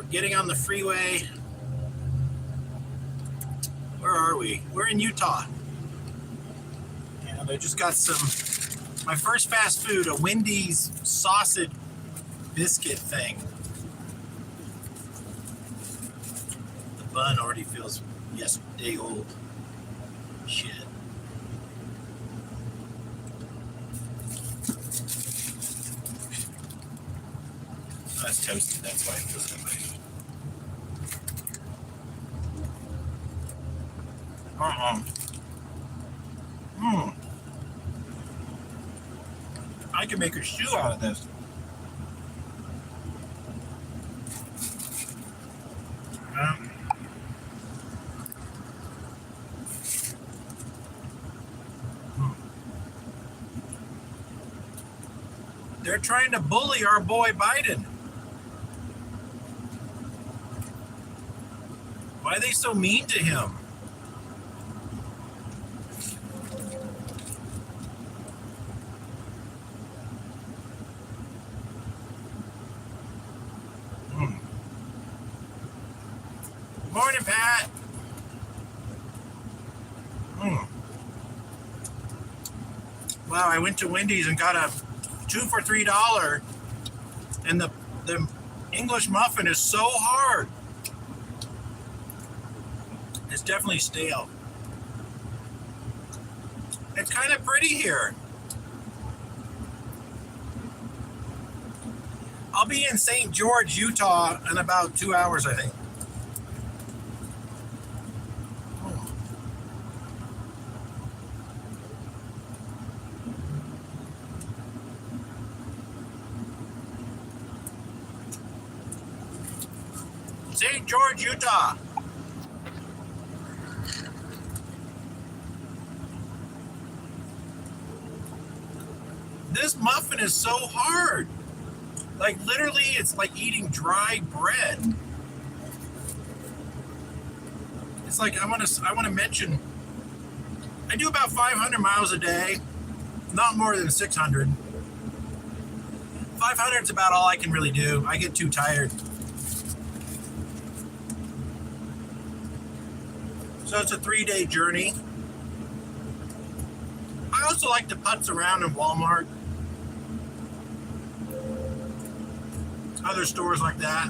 Getting on the freeway. Where are we? We're in Utah. And I just got my first fast food, a Wendy's sausage biscuit thing. The bun already feels yesterday old. Shit. That's toasted, that's why it feels that way. I can make a shoe out of this. They're trying to bully our boy Biden. Why are they so mean to him? Morning, Pat. Wow, I went to Wendy's and got a 2 for $3, and the English muffin is so hard. It's definitely stale. It's kind of pretty here. I'll be in St. George, Utah in about 2 hours, I think. St. George, Utah. This muffin is so hard. Like literally, it's like eating dry bread. It's like I want to mention, I do about 500 miles a day, not more than 600. 500 is about all I can really do. I get too tired. So it's a 3-day journey. I also like to putz around in Walmart. Other stores like that.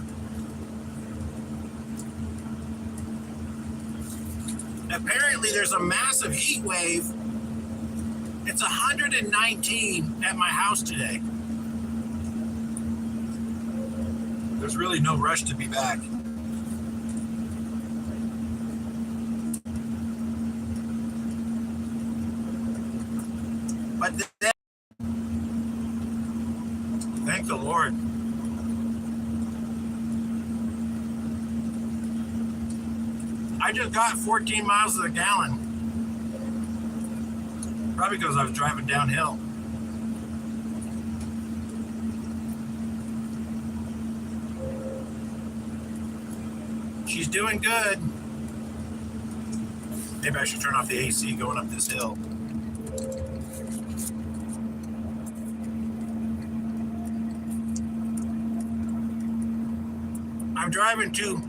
Apparently there's a massive heat wave. It's 119 at my house today. There's really no rush to be back. But then, thank the Lord. I just got 14 miles to the gallon. Probably because I was driving downhill. She's doing good. Maybe I should turn off the AC going up this hill. I'm driving too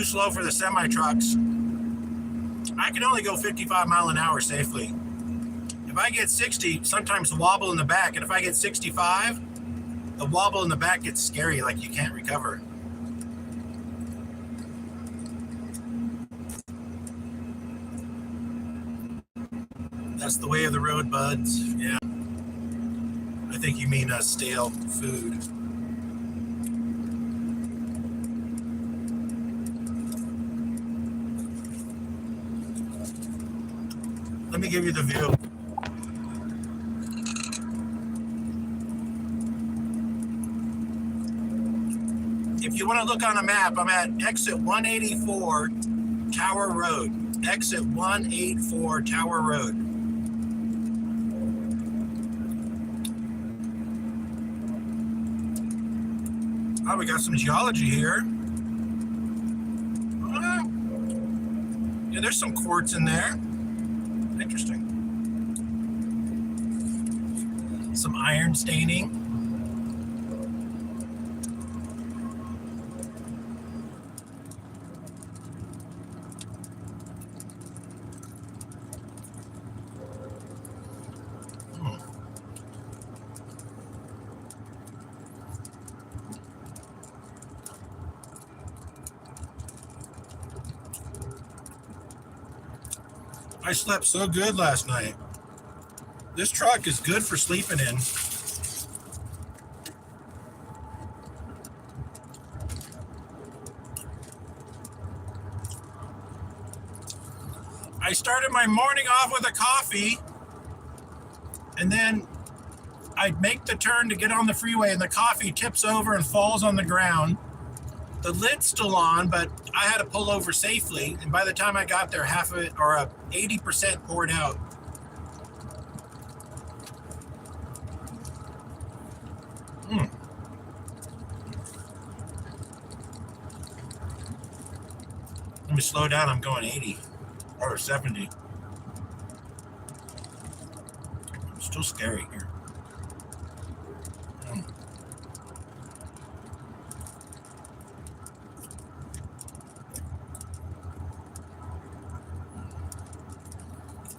slow for the semi trucks. I can only go 55 miles an hour safely. If I get 60, sometimes the wobble in the back, and if I get 65, the wobble in the back gets scary, like you can't recover. That's the way of the road, buds. Yeah. I think you mean stale food. Let me give you the view. If you want to look on a map, I'm at exit 184 Tower Road. Exit 184 Tower Road. Oh, we got some geology here. Yeah, there's some quartz in there. Interesting. Some iron staining. I slept so good last night. This truck is good for sleeping in. I started my morning off with a coffee, and then I'd make the turn to get on the freeway, and the coffee tips over and falls on the ground. The lid's still on, but I had to pull over safely, and by the time I got there, half of it, or 80% poured out. Let me slow down. I'm going 80 or 70. It's still scary here.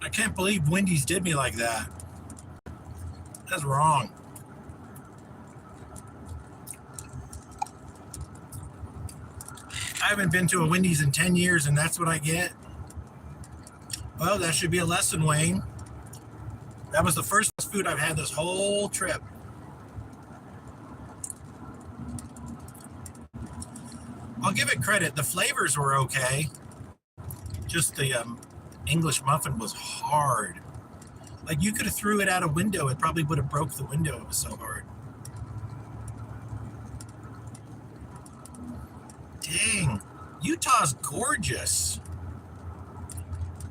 I can't believe Wendy's did me like that. That's wrong. I haven't been to a Wendy's in 10 years, and that's what I get. Well, that should be a lesson, Wayne. That was the first food I've had this whole trip. I'll give it credit. The flavors were okay. Just the English muffin was hard. Like, you could have threw it out a window. It probably would have broke the window. It was so hard. Dang, Utah's gorgeous.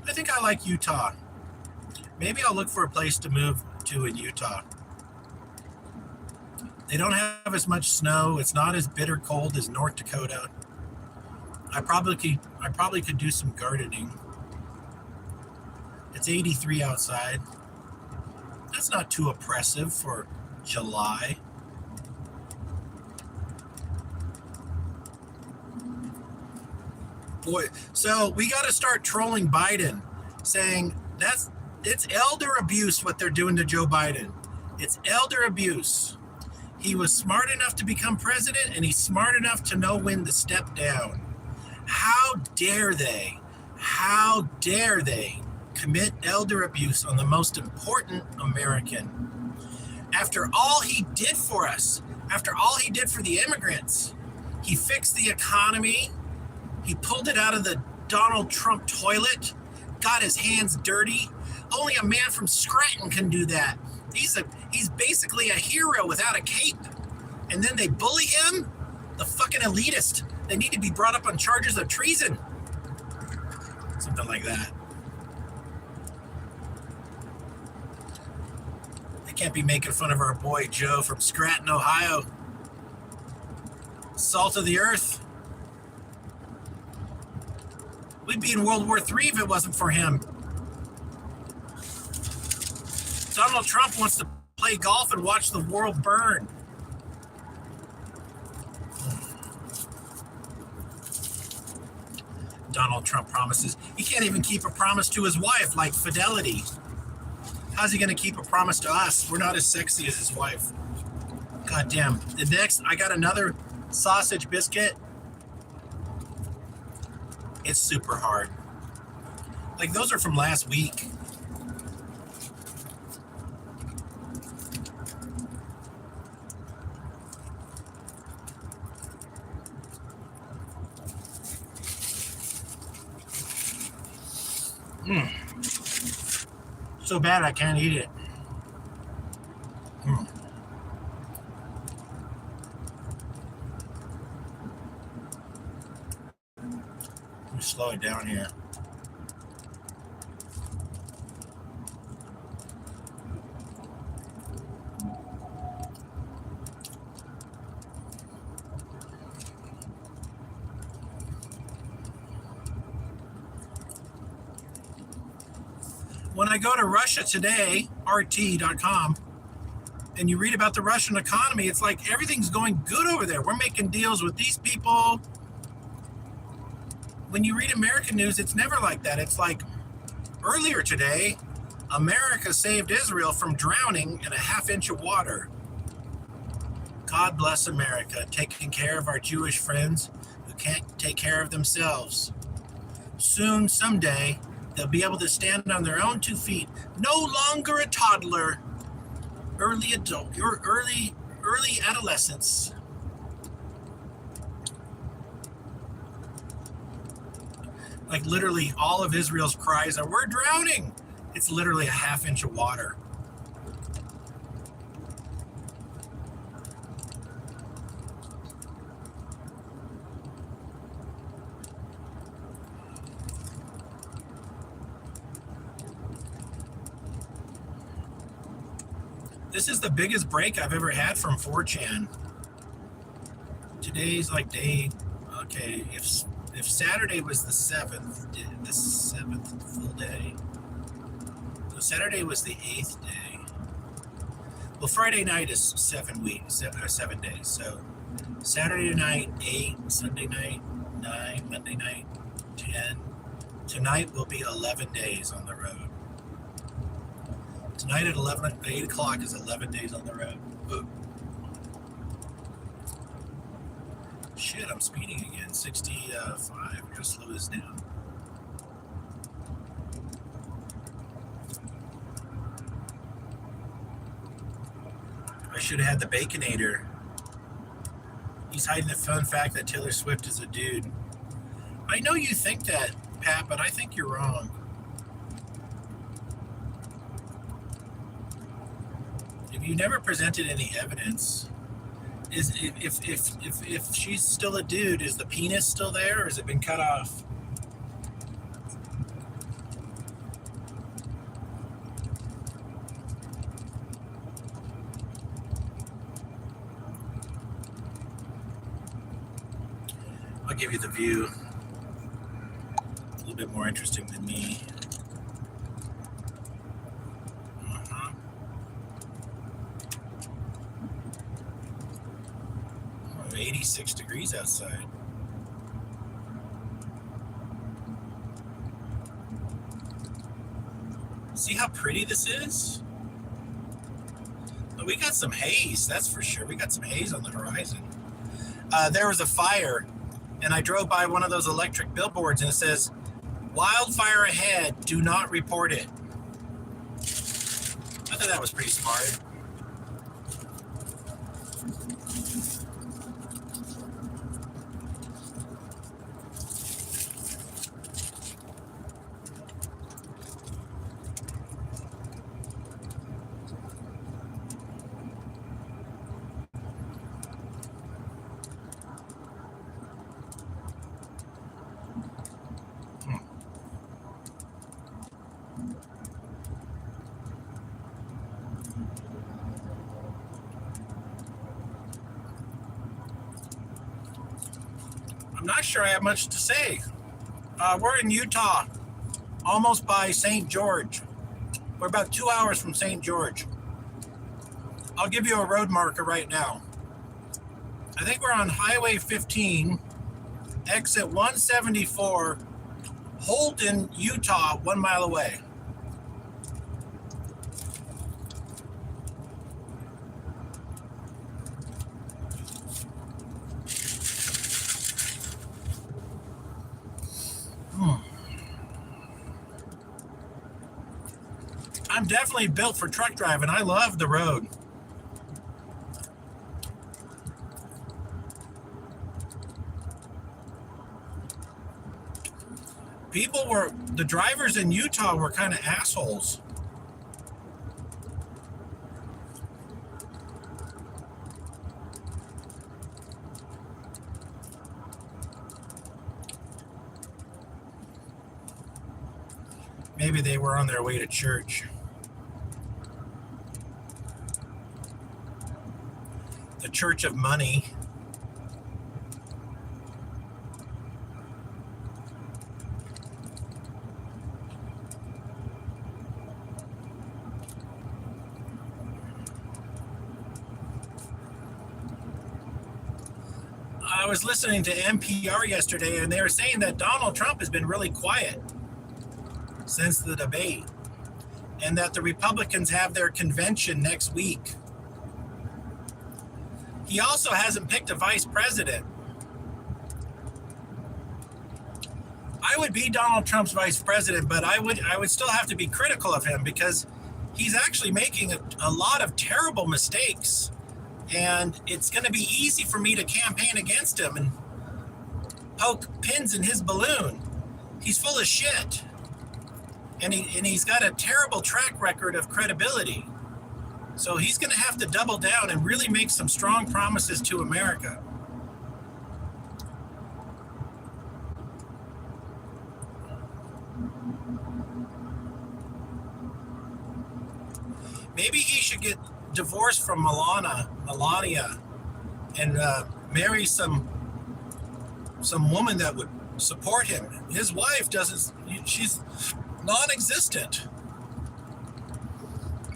I think I like Utah. Maybe I'll look for a place to move to in Utah. They don't have as much snow. It's not as bitter cold as North Dakota. I probably could do some gardening. It's 83 outside. That's not too oppressive for July. Boy, so we got to start trolling Biden, saying it's elder abuse what they're doing to Joe Biden. It's elder abuse. He was smart enough to become president, and he's smart enough to know when to step down. How dare they? How dare they commit elder abuse on the most important American? After all he did for us, after all he did for the immigrants, he fixed the economy. He pulled it out of the Donald Trump toilet, got his hands dirty. Only a man from Scranton can do that. He's basically a hero without a cape. And then they bully him? The fucking elitist. They need to be brought up on charges of treason. Something like that. They can't be making fun of our boy Joe from Scranton, Ohio. Salt of the earth. We'd be in World War III if it wasn't for him. Donald Trump wants to play golf and watch the world burn. Donald Trump promises. He can't even keep a promise to his wife, like fidelity. How's he going to keep a promise to us? We're not as sexy as his wife. God damn. The next, I got another sausage biscuit. It's super hard. Like, those are from last week. So bad I can't eat it. Let me slow it down here. When I go to Russia Today, RT.com, and you read about the Russian economy, it's like everything's going good over there. We're making deals with these people. When you read American news, it's never like that. It's like, earlier today, America saved Israel from drowning in a half-inch of water. God bless America, taking care of our Jewish friends who can't take care of themselves. Soon, someday, They'll be able to stand on their own 2 feet. No longer a toddler. Early adult, your early adolescence. Like literally all of Israel's cries are, "We're drowning." It's literally a ½ inch of water. This is the biggest break I've ever had from 4chan. Today's like day, okay, if Saturday was the 7th full day, so Saturday was the 8th day. Well, Friday night is 7 days. So Saturday night 8, Sunday night 9, Monday night 10. Tonight will be 11 days on the road. Tonight at 8 o'clock is 11 days on the road. Ooh. Shit, I'm speeding again. 65. We're gonna slow this down. I should have had the Baconator. He's hiding the fun fact that Taylor Swift is a dude. I know you think that, Pat, but I think you're wrong. If you never presented any evidence, if she's still a dude, is the penis still there, or has it been cut off? I'll give you the view. A little bit more interesting than me. 86 degrees outside. See how pretty this is? Well, we got some haze, that's for sure. We got some haze on the horizon. There was a fire, and I drove by one of those electric billboards, and it says, "Wildfire ahead, do not report it." I thought that was pretty smart. I'm not sure I have much to say. We're in Utah, almost by St. George. We're about 2 hours from St. George. I'll give you a road marker right now. I think we're on Highway 15, exit 174, Holton, Utah, 1 mile away. I'm definitely built for truck driving. I love the road. The drivers in Utah were kind of assholes. Maybe they were on their way to church. The Church of Money. I was listening to NPR yesterday, and they were saying that Donald Trump has been really quiet since the debate, and that the Republicans have their convention next week. He also hasn't picked a vice president. I would be Donald Trump's vice president, but I would still have to be critical of him because he's actually making a lot of terrible mistakes, and it's going to be easy for me to campaign against him and poke pins in his balloon. He's full of shit, and he's got a terrible track record of credibility. So he's going to have to double down and really make some strong promises to America. Maybe he should get divorced from Melania, and marry some woman that would support him. His wife doesn't, she's non-existent.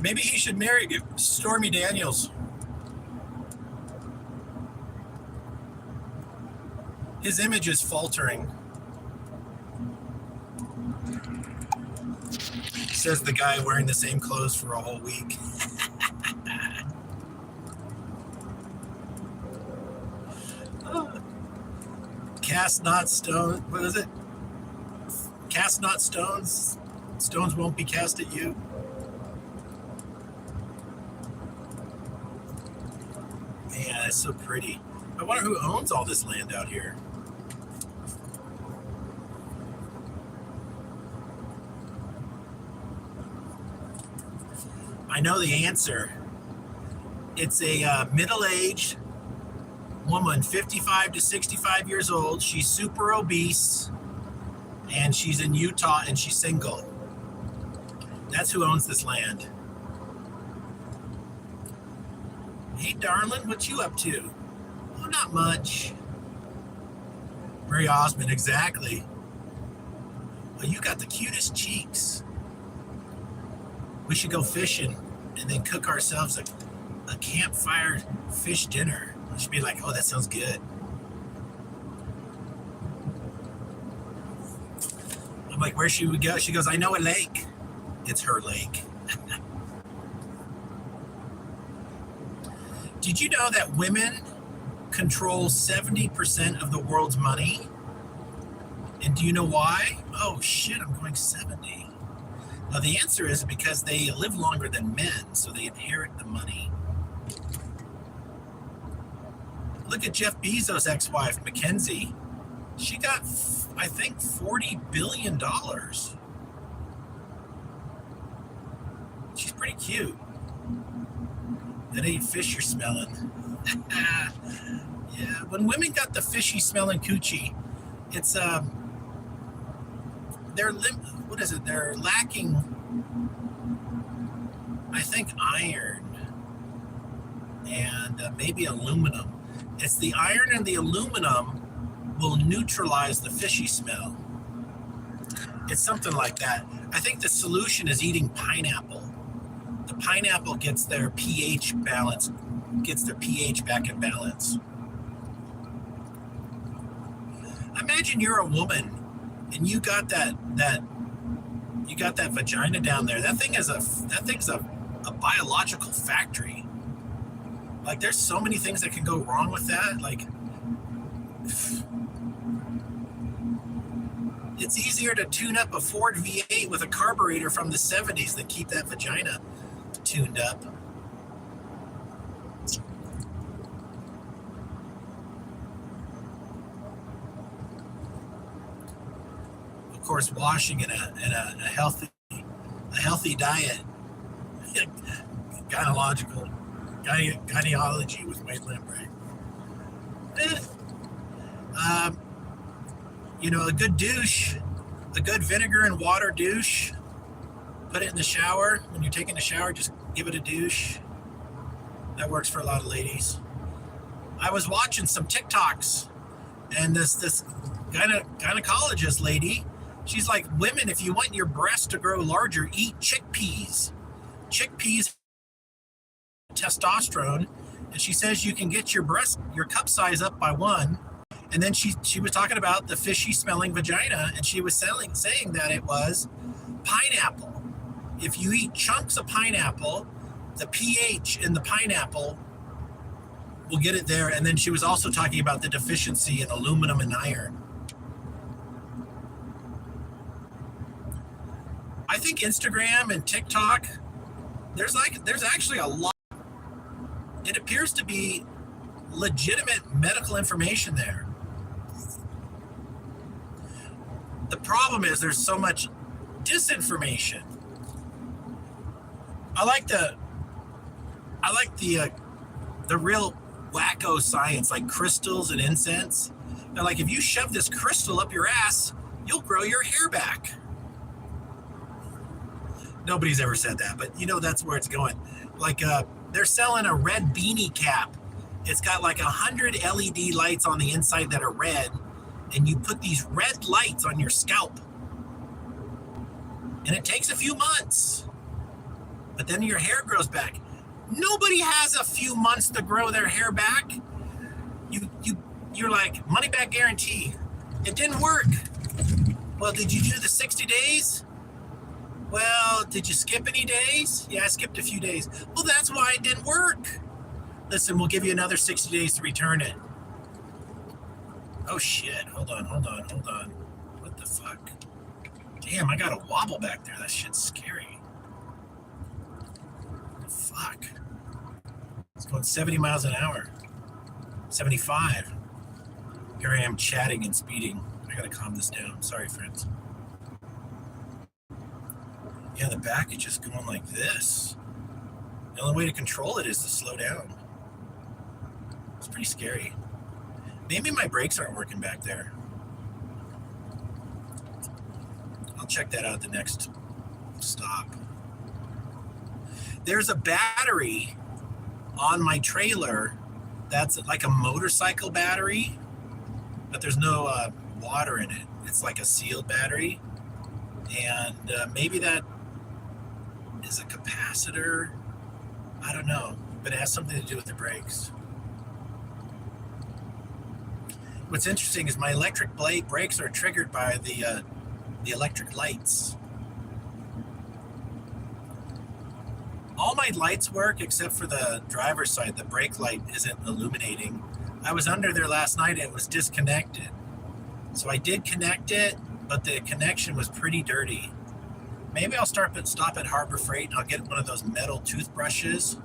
Maybe he should marry Stormy Daniels. His image is faltering, says the guy wearing the same clothes for a whole week. Cast not stone. What is it? Cast not stones. Stones won't be cast at you. Man, it's so pretty. I wonder who owns all this land out here. I know the answer. It's a middle-aged woman, 55 to 65 years old. She's super obese, and she's in Utah, and she's single. That's who owns this land. Hey, darling, what you up to? Oh, not much. Mary Osmond, exactly. Well, you got the cutest cheeks. We should go fishing and then cook ourselves a campfire fish dinner. We should be like, oh, that sounds good. I'm like, where should we go? She goes, I know a lake. It's her lake. Did you know that women control 70% of the world's money? And do you know why? Oh, shit, I'm going 70. Now, the answer is because they live longer than men, so they inherit the money. Look at Jeff Bezos' ex-wife, Mackenzie. She got, I think, $40 billion. She's pretty cute. That ain't fish you're smelling. Yeah, when women got the fishy smelling coochie, it's they're lacking, I think, iron and maybe aluminum. It's the iron and the aluminum will neutralize the fishy smell. It's something like that. I think the solution is eating pineapple. The pineapple gets their pH balance, gets their pH back in balance. Imagine you're a woman and you got that vagina down there. That thing's a biological factory. Like, there's so many things that can go wrong with that. Like, it's easier to tune up a Ford V8 with a carburetor from the 70s than keep that vagina tuned up. Of course, washing in a healthy diet, gyneology with Wade Lambright. A good douche, a good vinegar and water douche. Put it in the shower. When you're taking a shower, just give it a douche. That works for a lot of ladies. I was watching some TikToks, and this gynecologist lady, she's like, women, if you want your breasts to grow larger, eat chickpeas. Chickpeas testosterone, and she says you can get your cup size up by 1. And then she was talking about the fishy smelling vagina, and she was saying that it was pineapple. If you eat chunks of pineapple, the pH in the pineapple will get it there. And then she was also talking about the deficiency in aluminum and iron. think Instagram and TikTok, there's actually a lot. It appears to be legitimate medical information there. The problem is there's so much disinformation. I like the real wacko science, like crystals and incense. They're like, if you shove this crystal up your ass, you'll grow your hair back. Nobody's ever said that, but you know that's where it's going. Like they're selling a red beanie cap. It's got like 100 LED lights on the inside that are red, and you put these red lights on your scalp. And it takes a few months, but then your hair grows back. Nobody has a few months to grow their hair back. You're like, money back guarantee. It didn't work. Well, did you do the 60 days? Well, did you skip any days? Yeah, I skipped a few days. Well, that's why it didn't work. Listen, we'll give you another 60 days to return it. Oh shit, hold on. What the fuck? Damn, I got a wobble back there. That shit's scary. Fuck. It's going 70 miles an hour. 75. Here I am chatting and speeding. I gotta calm this down. Sorry, friends. Yeah, the back is just going like this. The only way to control it is to slow down. It's pretty scary. Maybe my brakes aren't working back there. I'll check that out at the next stop. There's a battery on my trailer that's like a motorcycle battery, but there's no water in it. It's like a sealed battery. And maybe that is a capacitor. I don't know, but it has something to do with the brakes. What's interesting is my electric brakes are triggered by the electric lights. All my lights work except for the driver's side. The brake light isn't illuminating. I was under there last night and it was disconnected. So I did connect it, but the connection was pretty dirty. Maybe I'll stop at Harbor Freight and I'll get one of those metal toothbrushes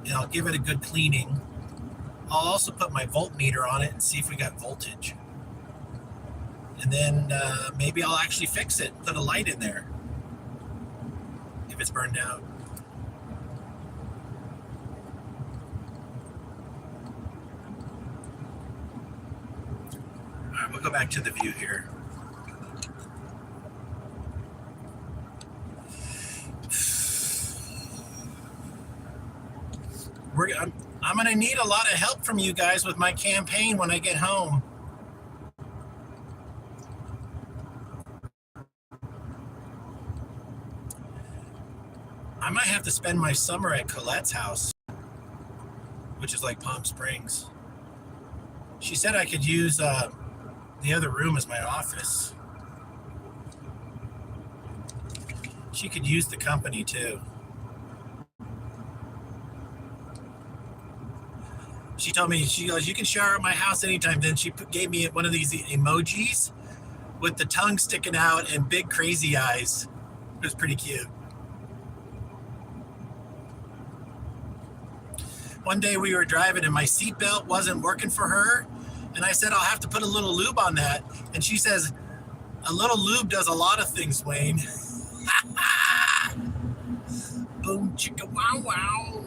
and I'll give it a good cleaning. I'll also put my voltmeter on it and see if we got voltage. And then maybe I'll actually fix it, put a light in there if it's burned out. All right, we'll go back to the view here. I'm going to need a lot of help from you guys with my campaign when I get home. I might have to spend my summer at Colette's house, which is like Palm Springs. She said I could use the other room as my office. She could use the company too. She told me, she goes, you can shower at my house anytime. Then she gave me one of these emojis with the tongue sticking out and big crazy eyes. It was pretty cute. One day we were driving and my seatbelt wasn't working for her. And I said, I'll have to put a little lube on that. And she says, a little lube does a lot of things, Wayne. Boom, chicka, wow, wow.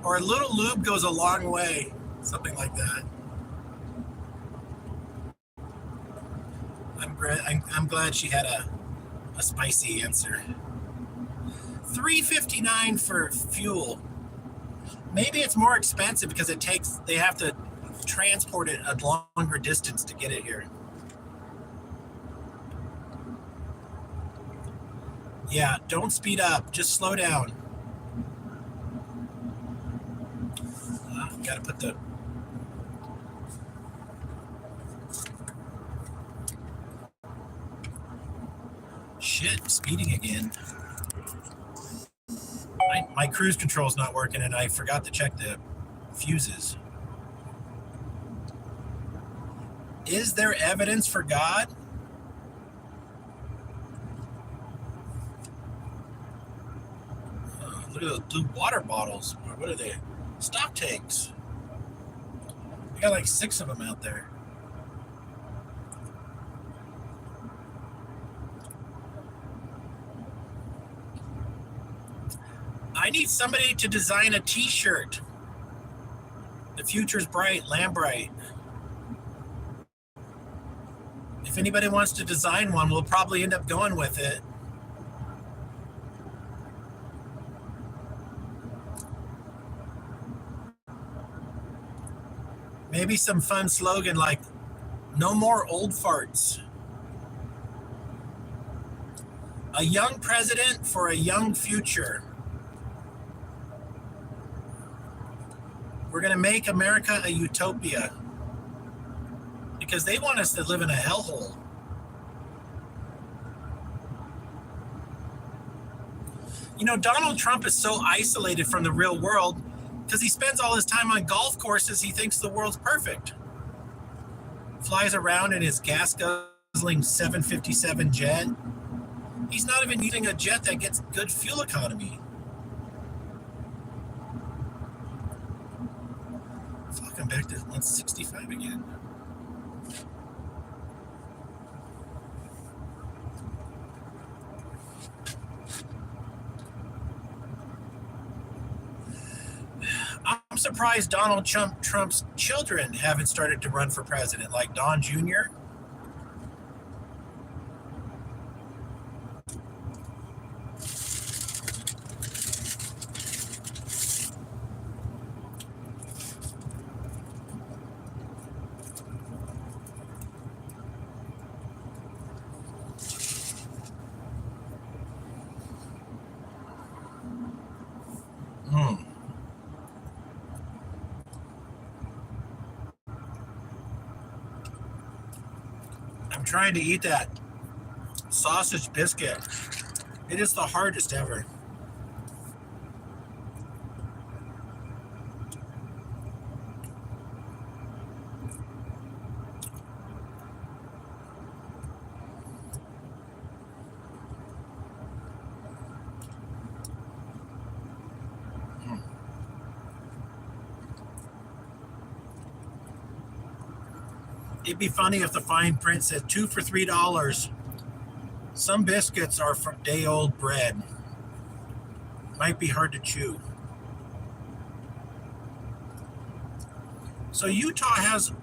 Or a little lube goes a long way. Something like that. I'm glad she had a spicy answer. $3.59 for fuel. Maybe it's more expensive because they have to transport it a longer distance to get it here. Yeah, don't speed up. Just slow down. Gotta put the shit, speeding again. My cruise control's not working and I forgot to check the fuses. Is there evidence for God? Look at those blue water bottles. What are they? Stock tanks. I got like 6 of them out there. I need somebody to design a t-shirt. The future's bright, Lambright. If anybody wants to design one, we'll probably end up going with it. Maybe some fun slogan like, no more old farts. A young president for a young future. We're going to make America a utopia because they want us to live in a hellhole. You know, Donald Trump is so isolated from the real world because he spends all his time on golf courses. He thinks the world's perfect. Flies around in his gas-guzzling 757 jet. He's not even using a jet that gets good fuel economy. Fuck, I'm back to 165 again. I'm surprised Donald Trump's children haven't started to run for president, like Don Jr. I'm trying to eat that sausage biscuit. It is the hardest ever. It'd be funny if the fine print said 2 for $3. Some biscuits are from day-old bread. Might be hard to chew. So Utah has a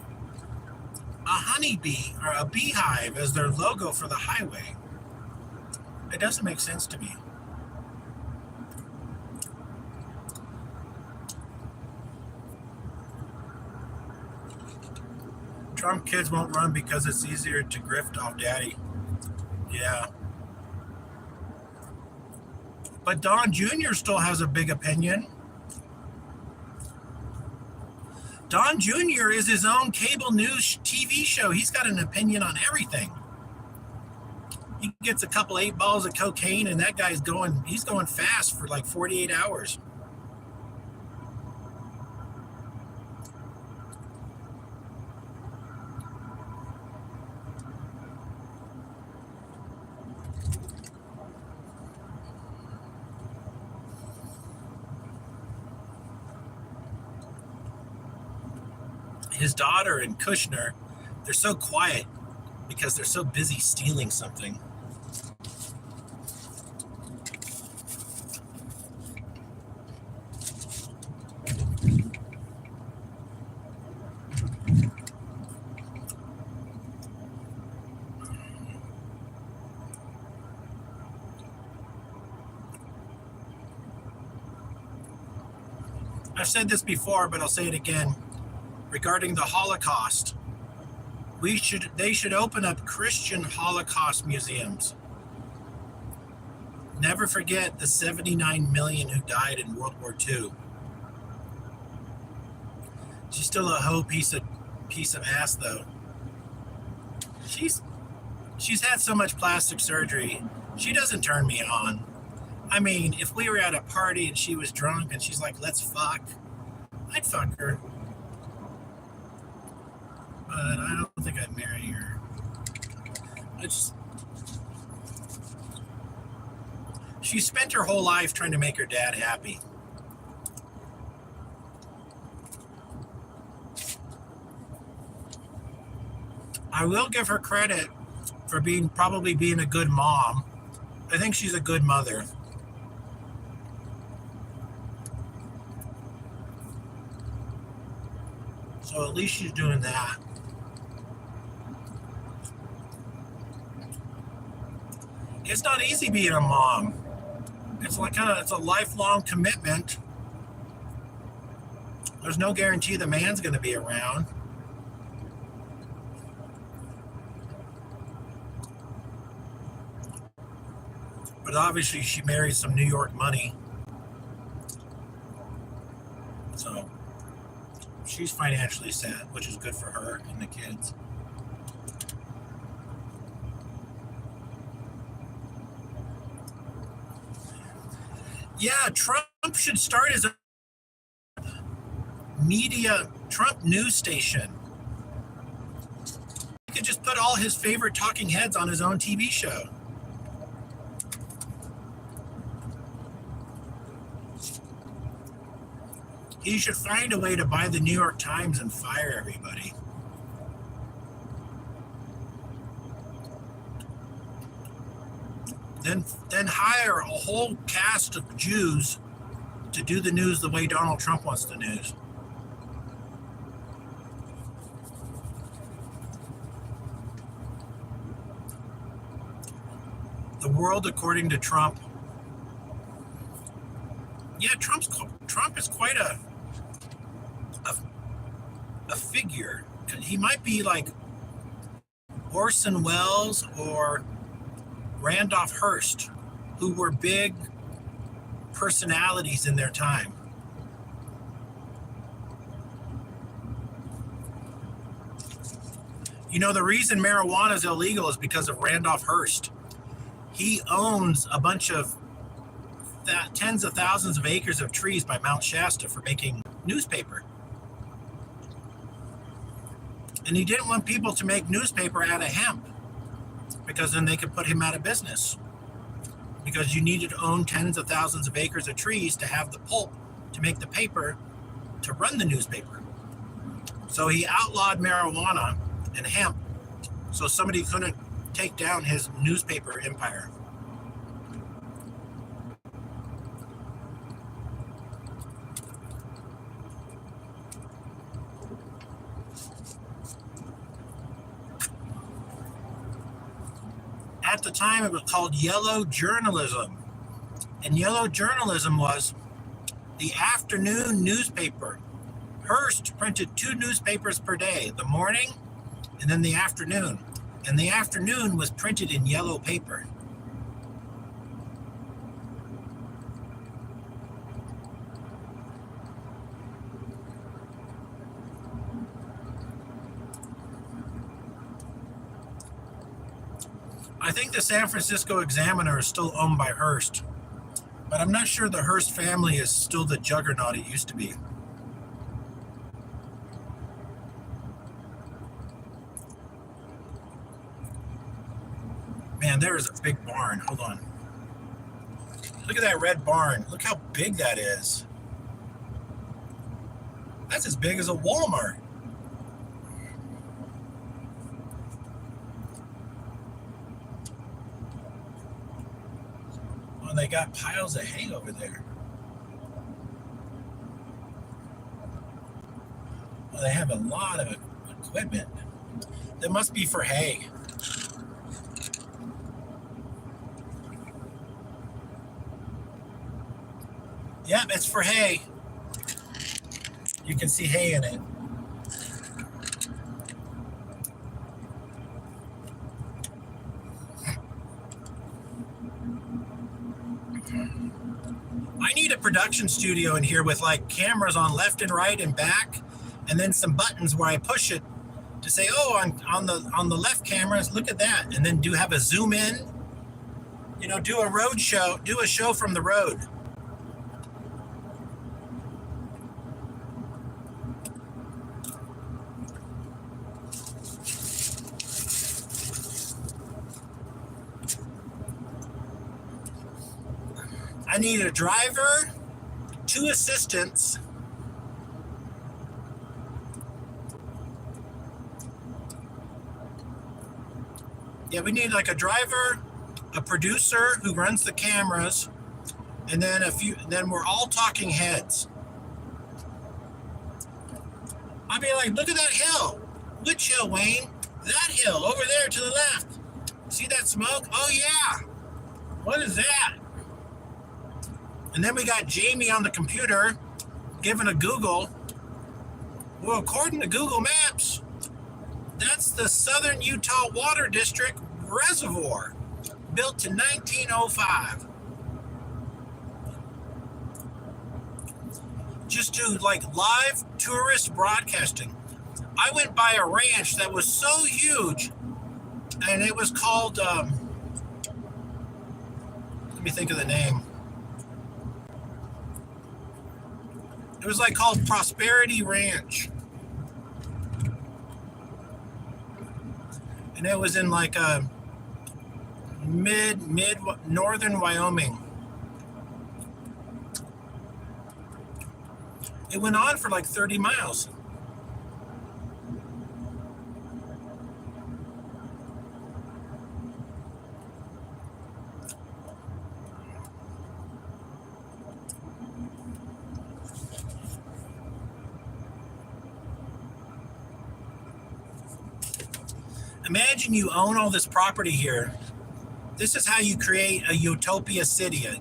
honeybee or a beehive as their logo for the highway. It doesn't make sense to me. Trump kids won't run because it's easier to grift off daddy. Yeah. But Don Jr. still has a big opinion. Don Jr. is his own cable news TV show. He's got an opinion on everything. He gets a couple 8 balls of cocaine and that guy's he's going fast for like 48 hours. His daughter and Kushner, they're so quiet because they're so busy stealing something. I've said this before, but I'll say it again. Regarding the Holocaust, they should open up Christian Holocaust museums. Never forget the 79 million who died in World War II. She's still a hoe piece of ass though. She's had so much plastic surgery. She doesn't turn me on. I mean, if we were at a party and she was drunk and she's like, let's fuck, I'd fuck her. but I don't think I'd marry her. She spent her whole life trying to make her dad happy. I will give her credit for probably being a good mom. I think she's a good mother. So at least she's doing that. It's not easy being a mom. It's a lifelong commitment. There's no guarantee the man's going to be around. But obviously she married some New York money. So she's financially set, which is good for her and the kids. Yeah, Trump should start his Trump news station. He could just put all his favorite talking heads on his own TV show. He should find a way to buy the New York Times and fire everybody. Then hire a whole cast of Jews to do the news the way Donald Trump wants the news. The world according to Trump. Yeah, Trump is quite a figure. He might be like Orson Welles or Randolph Hearst, who were big personalities in their time. You know, the reason marijuana is illegal is because of Randolph Hearst. He owns a bunch of tens of thousands of acres of trees by Mount Shasta for making newspaper. And he didn't want people to make newspaper out of hemp, because then they could put him out of business. Because you needed to own tens of thousands of acres of trees to have the pulp to make the paper to run the newspaper. So he outlawed marijuana and hemp so somebody couldn't take down his newspaper empire. At the time, it was called yellow journalism. And yellow journalism was the afternoon newspaper. Hearst printed 2 newspapers per day, the morning and then the afternoon. And the afternoon was printed in yellow paper. I think the San Francisco Examiner is still owned by Hearst, but I'm not sure the Hearst family is still the juggernaut it used to be. Man, there is a big barn. Hold on. Look at that red barn. Look how big that is. That's as big as a Walmart. Oh, they got piles of hay over there. Well, they have a lot of equipment. That must be for hay. Yep, it's for hay. You can see hay in it. I need a production studio in here with like cameras on left and right and back, and then some buttons where I push it to say, oh, on the left cameras, look at that, and then have a zoom in. You know, do a road show, do a show from the road. I need a driver, 2 assistants, yeah, we need like a driver, a producer who runs the cameras, and then then we're all talking heads. I'd be like, look at that hill. Which hill, Wayne? That hill over there to the left. See that smoke? Oh yeah. What is that? And then we got Jamie on the computer giving a Google. Well, according to Google Maps, that's the Southern Utah Water District Reservoir, built in 1905. Just do like live tourist broadcasting. I went by a ranch that was so huge, and it was called, let me think of the name. It was like called Prosperity Ranch. And it was in like a mid northern Wyoming. It went on for like 30 miles. Imagine you own all this property here. This is how you create a utopia city.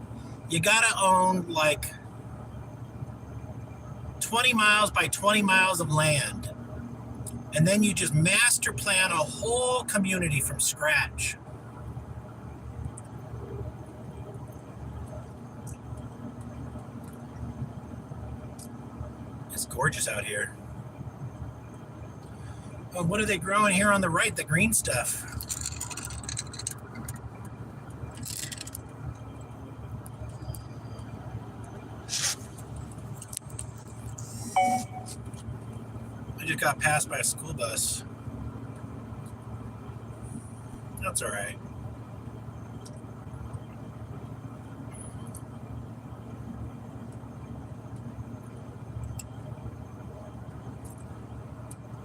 You gotta own like 20 miles by 20 miles of land. And then you just master plan a whole community from scratch. It's gorgeous out here. Oh, what are they growing here on the right? The green stuff. I just got passed by a school bus. That's all right.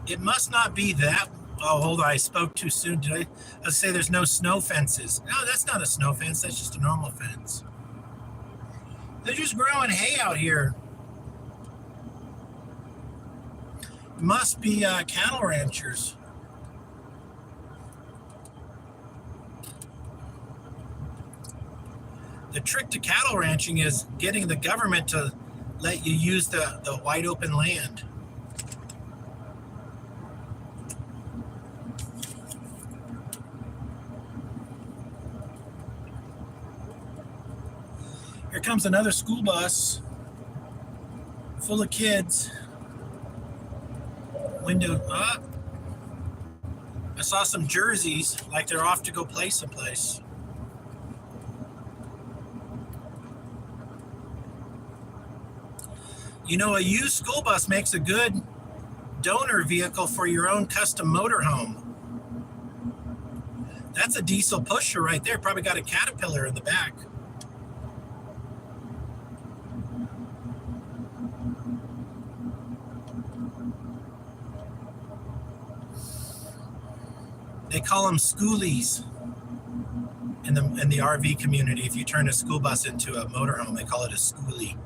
It must not be that. Oh, hold on. I spoke too soon. Did I say there's no snow fences? No, that's not a snow fence. That's just a normal fence. They're just growing hay out here. Must be cattle ranchers. The trick to cattle ranching is getting the government to let you use the wide open land. Here comes another school bus full of kids. Window up. I saw some jerseys like they're off to go play someplace. You know, a used school bus makes a good donor vehicle for your own custom motorhome. That's a diesel pusher right there. Probably got a Caterpillar in the back. They call them schoolies in the RV community. If you turn a school bus into a motorhome, they call it a schoolie.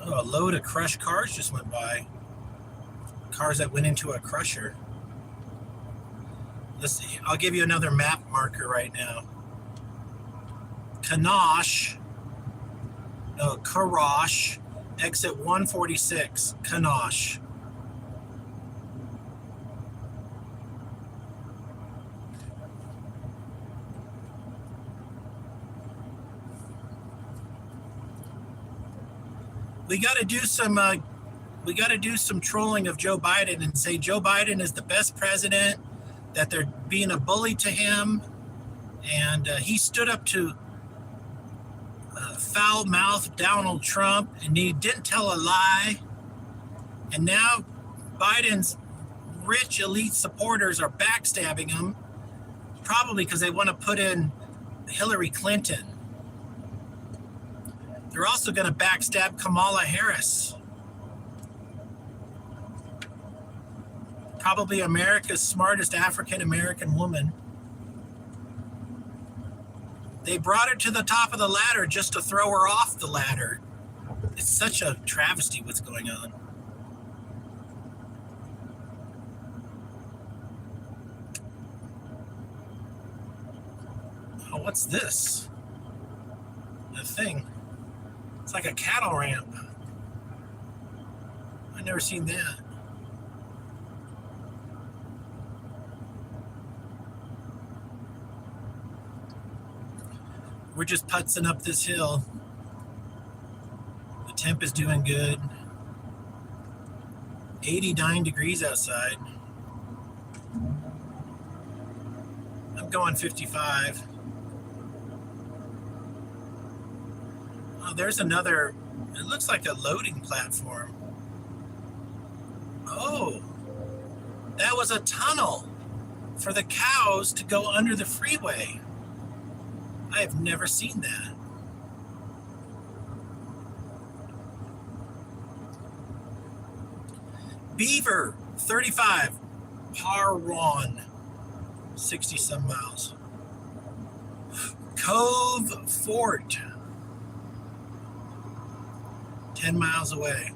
Oh, a load of crushed cars just went by. Cars that went into a crusher. Let's see. I'll give you another map marker right now. Kanosh. No, Karosh. Exit 146. Kanosh. We got to do some trolling of Joe Biden and say Joe Biden is the best president, that they're being a bully to him. And he stood up to foul-mouthed Donald Trump, and he didn't tell a lie. And now Biden's rich elite supporters are backstabbing him, probably because they want to put in Hillary Clinton. They're also going to backstab Kamala Harris, probably America's smartest African-American woman. They brought her to the top of the ladder just to throw her off the ladder. It's such a travesty what's going on. Oh, what's this? A thing. It's like a cattle ramp. I've never seen that. We're just putzing up this hill. The temp is doing good. 89 degrees outside. I'm going 55. Oh, there's another, it looks like a loading platform. Oh, that was a tunnel for the cows to go under the freeway. I have never seen that. Beaver, 35. Parwan, 60 some miles. Cove Fort, 10 miles away.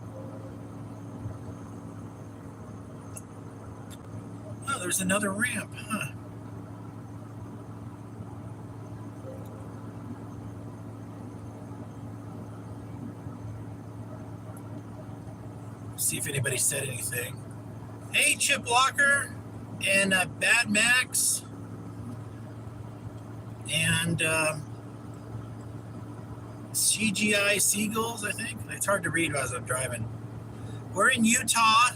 Oh, there's another ramp, huh? See if anybody said anything. Hey, Chip Walker and Bad Max and CGI Seagulls, I think. It's hard to read as I'm driving. We're in Utah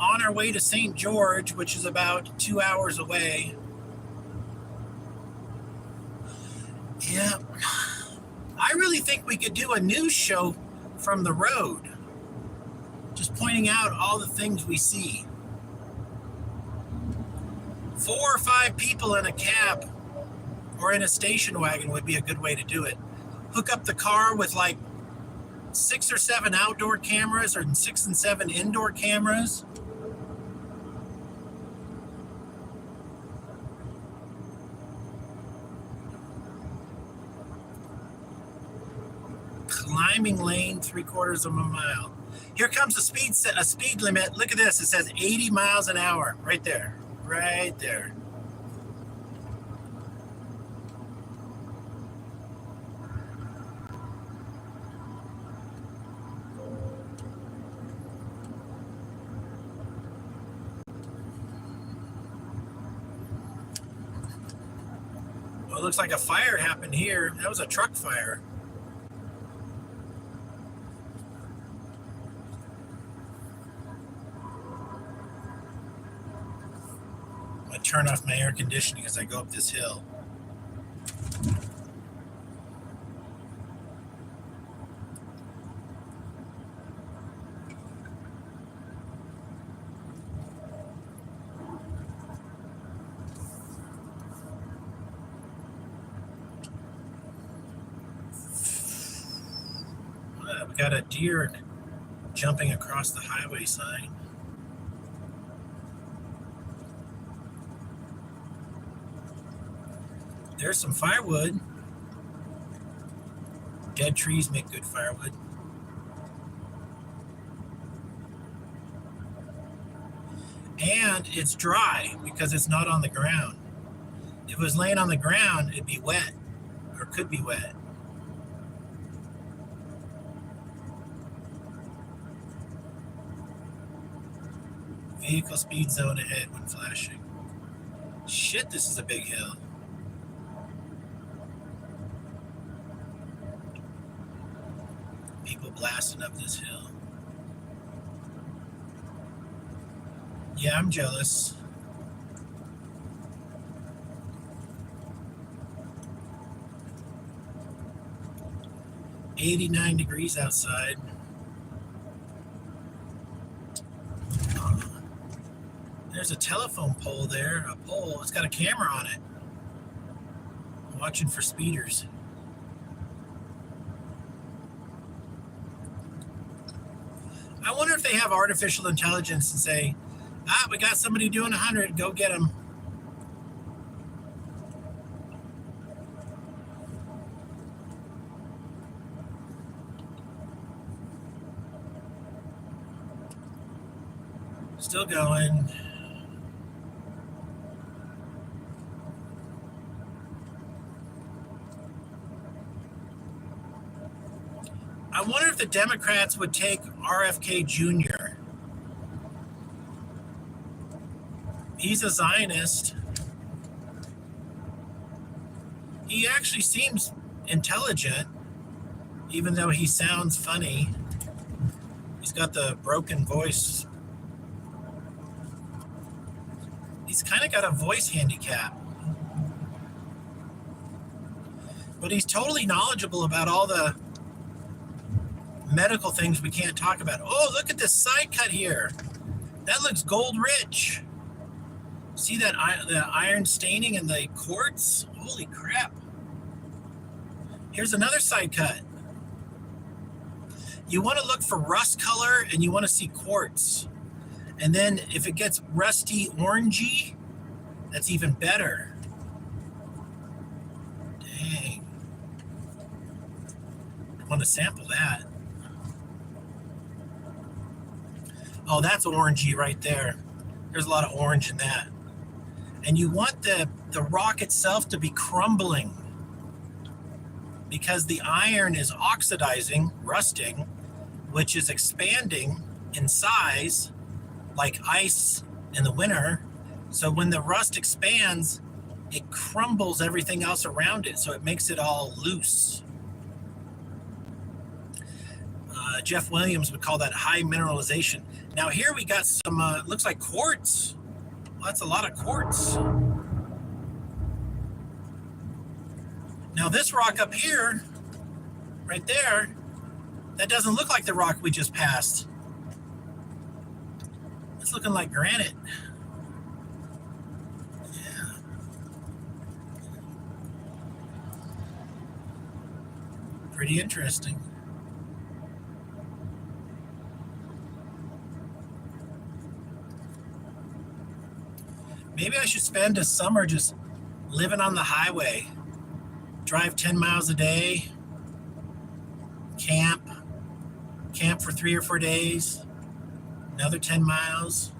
on our way to St. George, which is about 2 hours away. Yeah, I really think we could do a news show from the road. Just pointing out all the things we see. 4 or 5 people in a cab or in a station wagon would be a good way to do it. Hook up the car with like 6 or 7 outdoor cameras or 6 and 7 indoor cameras. Climbing lane, 3/4 of a mile. Here comes a speed limit. Look at this. It says 80 miles an hour right there. Right there. Well, it looks like a fire happened here. That was a truck fire. Turn off my air conditioning as I go up this hill. We got a deer jumping across the highway sign. There's some firewood. Dead trees make good firewood. And it's dry because it's not on the ground. If it was laying on the ground, it'd be wet, or could be wet. Vehicle speed zone ahead when flashing. Shit, this is a big hill. People blasting up this hill. Yeah, I'm jealous. 89 degrees outside. There's a telephone pole there, a pole. It's got a camera on it. I'm watching for speeders. I wonder if they have artificial intelligence and say, we got somebody doing 100, go get them. Still going. I wonder if the Democrats would take RFK Jr. He's a Zionist. He actually seems intelligent, even though he sounds funny. He's got the broken voice. He's kind of got a voice handicap. But he's totally knowledgeable about all the medical things we can't talk about. Oh, look at this side cut here. That looks gold rich. See that the iron staining and the quartz? Holy crap. Here's another side cut. You want to look for rust color and you want to see quartz. And then if it gets rusty orangey, that's even better. Dang. I want to sample that. Oh, that's orangey right there. There's a lot of orange in that. And you want the rock itself to be crumbling because the iron is oxidizing, rusting, which is expanding in size like ice in the winter. So when the rust expands, it crumbles everything else around it. So it makes it all loose. Jeff Williams would call that high mineralization. Now here we got some, looks like quartz. Well, that's a lot of quartz. Now this rock up here, right there, that doesn't look like the rock we just passed. It's looking like granite. Yeah. Pretty interesting. Maybe I should spend a summer just living on the highway. Drive 10 miles a day. Camp for 3 or 4 days. Another 10 miles.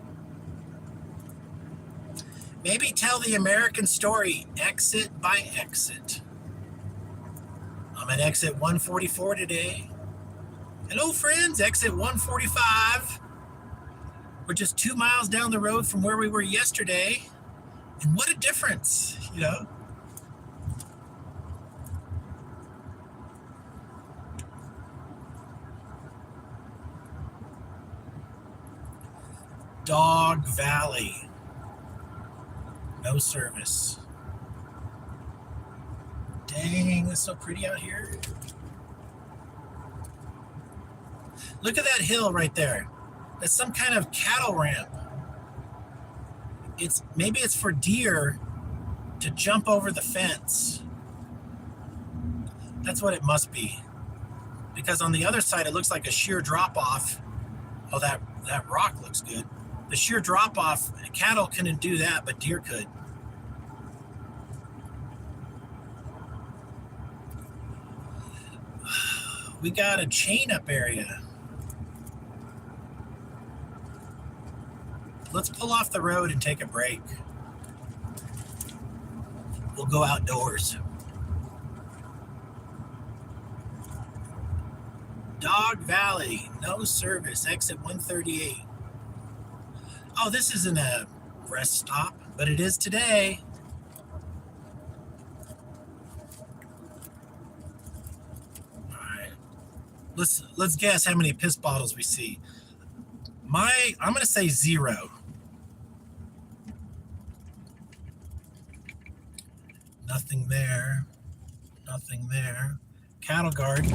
Maybe tell the American story, exit by exit. I'm at exit 144 today. Hello, friends, exit 145. We're just 2 miles down the road from where we were yesterday. And what a difference, you know? Dog Valley. No service. Dang, it's so pretty out here. Look at that hill right there. That's some kind of cattle ramp. Maybe it's for deer to jump over the fence. That's what it must be. Because on the other side, it looks like a sheer drop off. Oh, that rock looks good. The sheer drop off, cattle couldn't do that, but deer could. We got a chain up area. Let's pull off the road and take a break. We'll go outdoors. Dog Valley, no service, exit 138. Oh, this isn't a rest stop, but it is today. All right. Let's guess how many piss bottles we see. I'm going to say 0. Nothing there. Nothing there. cattle guard.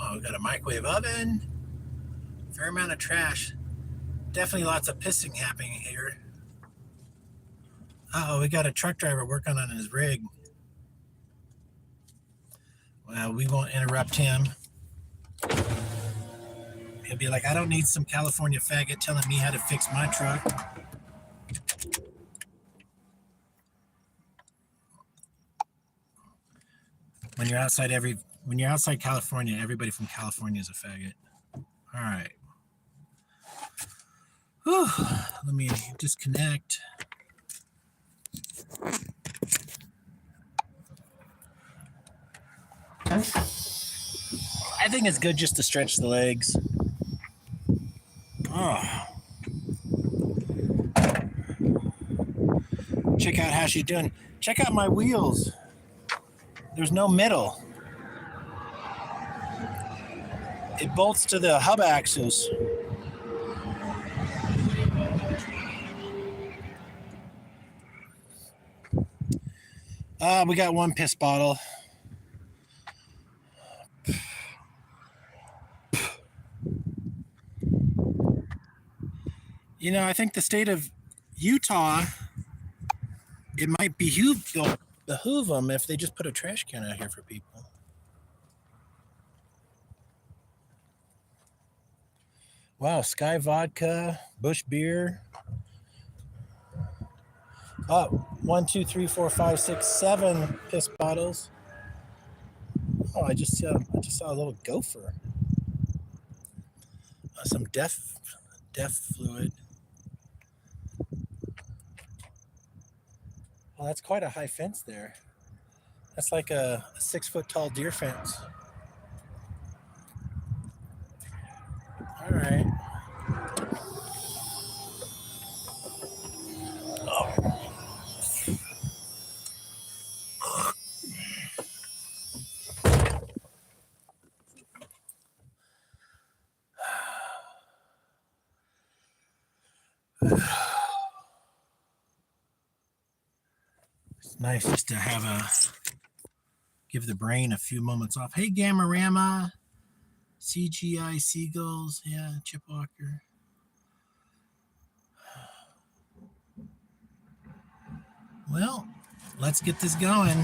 Oh, we got a microwave oven. Fair amount of trash. Definitely lots of pissing happening here. Uh-oh, we got a truck driver working on his rig. Well, we won't interrupt him. He'll be like, I don't need some California faggot telling me how to fix my truck. When you're outside California, everybody from California is a faggot. All right. Whew. Let me disconnect. I think it's good just to stretch the legs. Oh. Check out how she's doing. Check out my wheels. There's no middle. It bolts to the hub axles. We got one piss bottle. You know, I think the state of Utah, it might behoove them if they just put a trash can out here for people. Wow, Sky Vodka, Bush Beer. Oh, 1, 2, 3, 4, 5, 6, 7 piss bottles. Oh, I just saw a little gopher. Some deaf fluid. Well, that's quite a high fence there. That's like a 6-foot tall deer fence. All right. Oh. It's nice just to give the brain a few moments off. Hey, Gamarama, CGI Seagulls, yeah, Chip Walker. Well, let's get this going.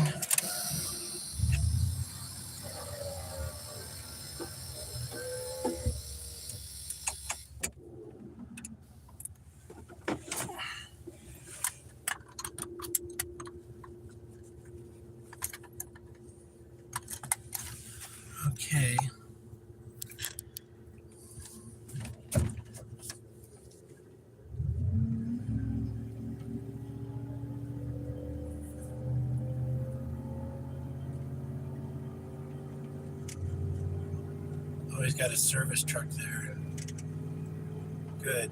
Okay. Oh, he's got a service truck there. Good.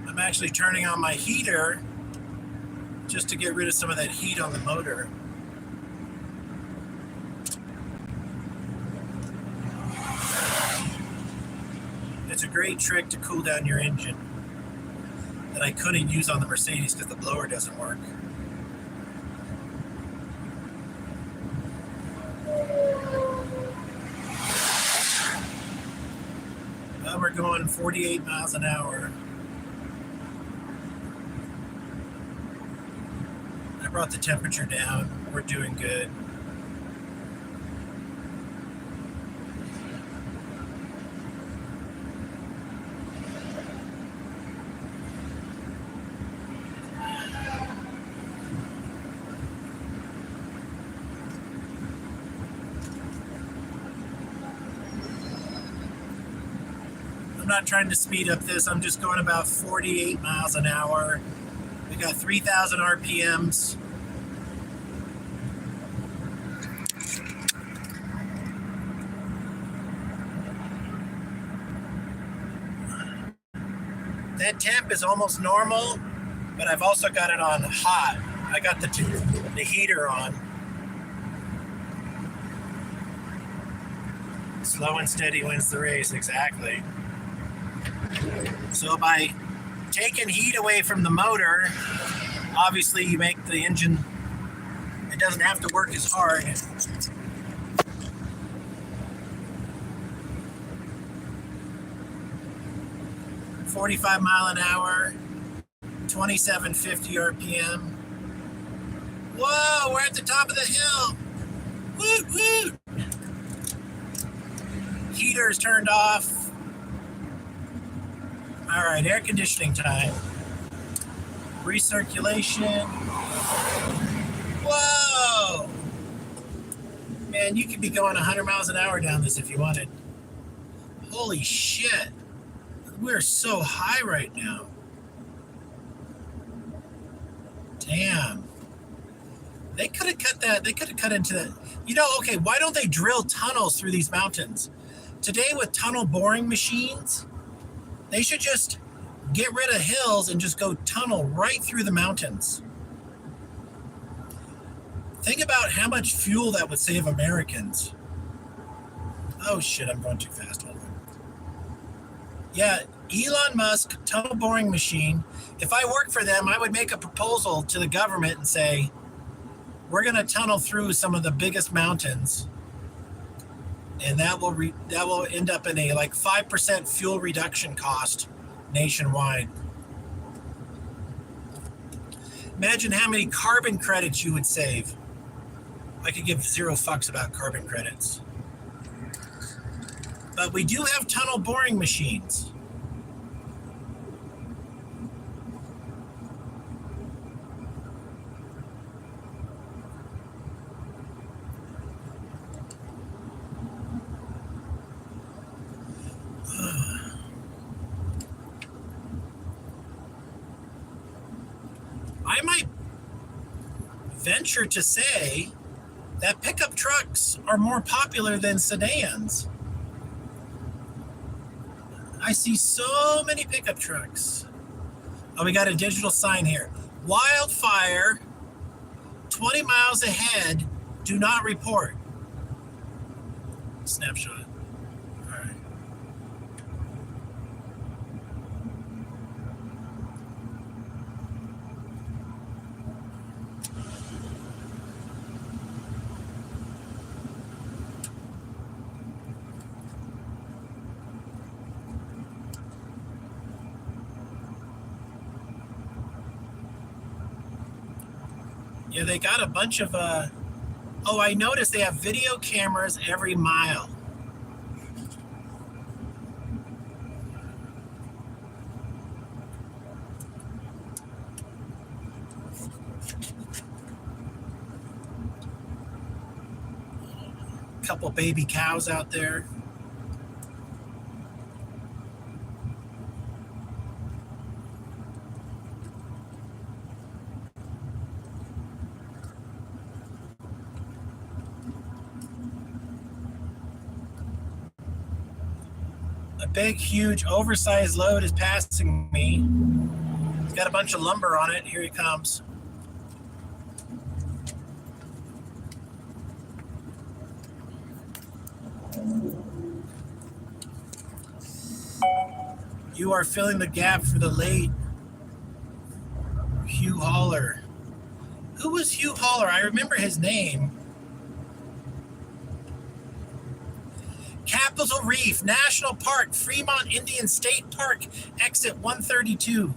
I'm actually turning on my heater just to get rid of some of that heat on the motor. It's a great trick to cool down your engine that I couldn't use on the Mercedes because the blower doesn't work. Well, we're going 48 miles an hour. I brought the temperature down. We're doing good. I'm not trying to speed up this. I'm just going about 48 miles an hour. We got 3,000 RPMs. That temp is almost normal, but I've also got it on hot. I got the heater on. Slow and steady wins the race, exactly. So by taking heat away from the motor, obviously you make the engine, it doesn't have to work as hard. .45 mile an hour, 2750 RPM. Whoa, we're at the top of the hill. Woot woot. Heater's turned off. All right, air conditioning time. Recirculation. Whoa! Man, you could be going 100 miles an hour down this if you wanted. Holy shit. We're so high right now. Damn. They could have cut that. They could have cut into that. You know, okay, why don't they drill tunnels through these mountains? Today with tunnel boring machines, they should just get rid of hills and just go tunnel right through the mountains. Think about how much fuel that would save Americans. Oh shit, I'm going too fast. Hold on. Yeah, Elon Musk, tunnel boring machine. If I worked for them, I would make a proposal to the government and say, we're going to tunnel through some of the biggest mountains. And that will end up in a like 5% fuel reduction cost nationwide. Imagine how many carbon credits you would save. I could give zero fucks about carbon credits. But we do have tunnel boring machines. I might venture to say that pickup trucks are more popular than sedans. I see so many pickup trucks. Oh, we got a digital sign here. Wildfire, 20 miles ahead, do not report. Snapshot. All right. Yeah, they got a bunch of, oh, I noticed they have video cameras every mile. Couple baby cows out there. A big, huge, oversized load is passing me. It's got a bunch of lumber on it. Here he comes. You are filling the gap for the late Hugh Hauler. Who was Hugh Hauler? I remember his name. Capitol Reef National Park, Fremont Indian State Park, exit 132.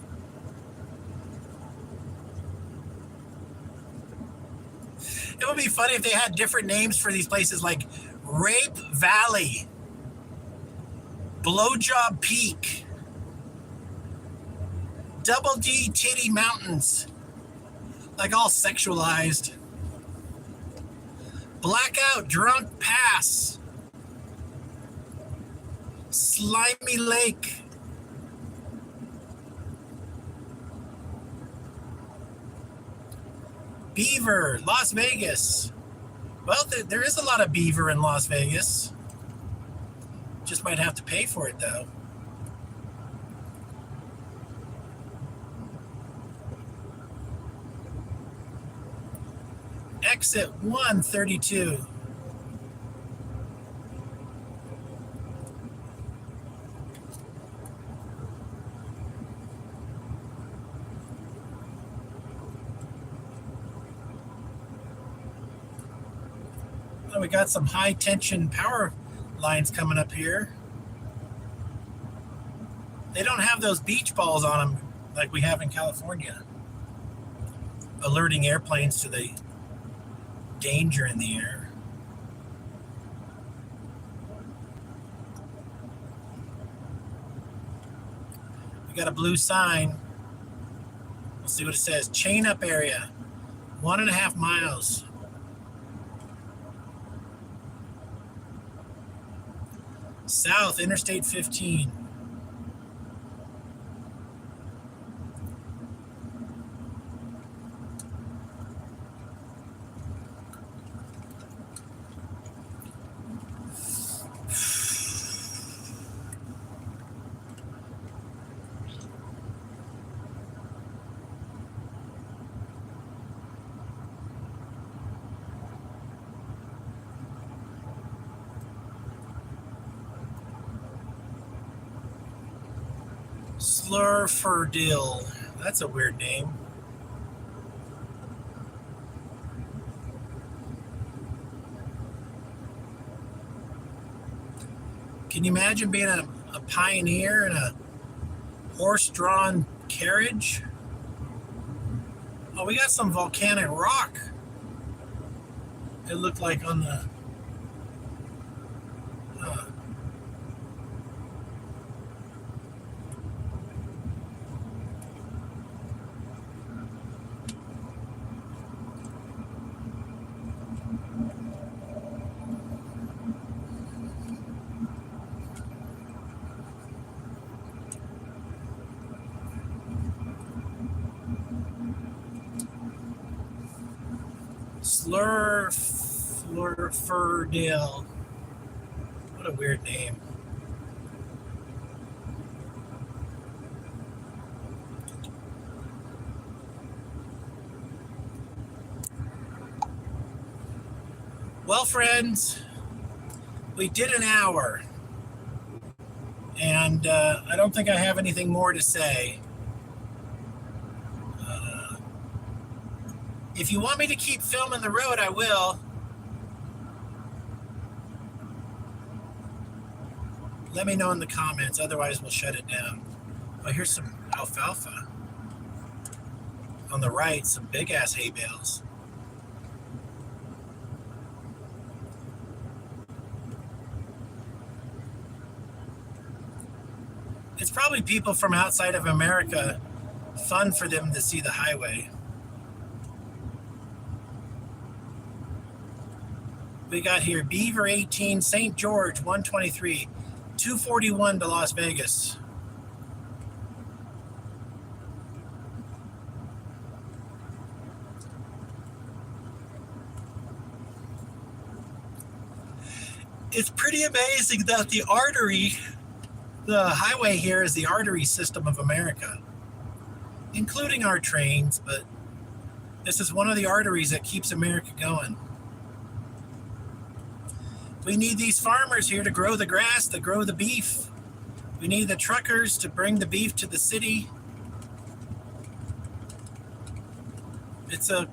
It would be funny if they had different names for these places, like Rape Valley, Blowjob Peak, Double D Titty Mountains, like all sexualized. Blackout Drunk Pass, Slimy Lake. Beaver, Las Vegas. Well, there is a lot of beaver in Las Vegas. Just might have to pay for it, though. Exit 132. Oh, we got some high tension power lines coming up here. They don't have those beach balls on them like we have in California, alerting airplanes to the danger in the air. We got a blue sign. We'll see what it says. Chain up area, 1.5 miles. South, Interstate 15. Slurfordil. That's a weird name. Can you imagine being a pioneer in a horse-drawn carriage? Oh, we got some volcanic rock. It looked like on the... Slurfordil. What a weird name. Well, friends, we did an hour, and I don't think I have anything more to say. If you want me to keep filming the road, I will. Let me know in the comments, otherwise we'll shut it down. Oh, here's some alfalfa. On the right, some big-ass hay bales. It's probably people from outside of America. Fun for them to see the highway. We got here Beaver 18, St. George 123, 241 to Las Vegas. It's pretty amazing that the highway here is the artery system of America, including our trains, but this is one of the arteries that keeps America going. We need these farmers here to grow the grass, to grow the beef. We need the truckers to bring the beef to the city. It's a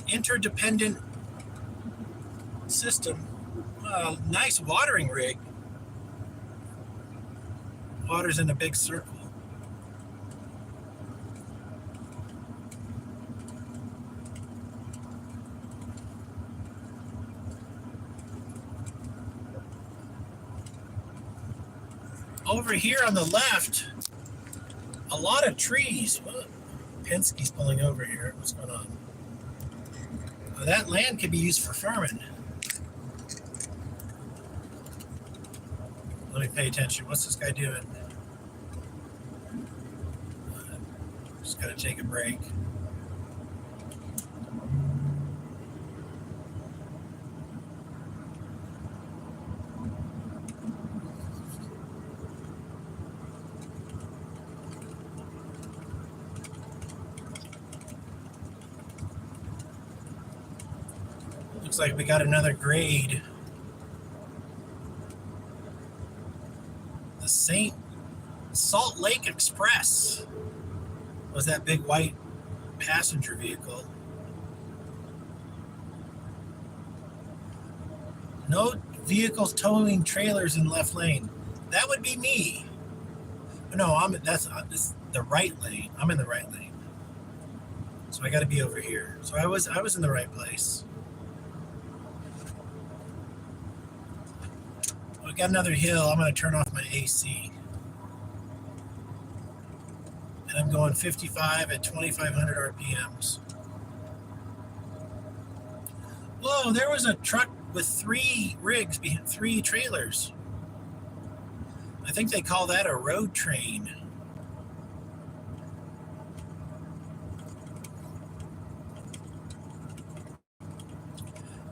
interdependent system. Nice watering rig. Water's in a big circle. Over here on the left, a lot of trees. What? Penske's pulling over here. What's going on? That land could be used for farming. Let me pay attention. What's this guy doing? Just gotta take a break. Looks like we got another grade. The Salt Lake Express was that big white passenger vehicle. No vehicles towing trailers in left lane. That would be me. No, this is the right lane. I'm in the right lane. So I got to be over here. So I was in the right place. We got another hill. I'm going to turn off my AC. And I'm going 55 at 2,500 RPMs. Whoa, there was a truck with 3 rigs, 3 trailers. I think they call that a road train.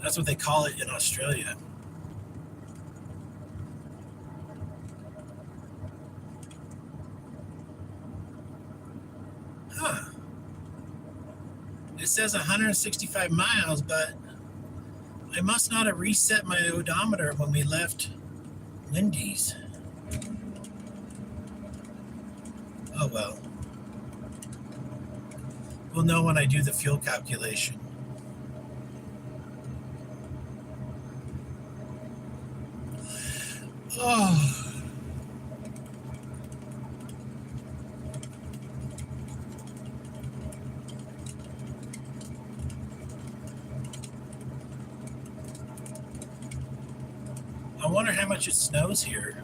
That's what they call it in Australia. Huh. It says 165 miles, but I must not have reset my odometer when we left Lindy's. Oh well. We'll know when I do the fuel calculation. Oh. I wonder how much it snows here.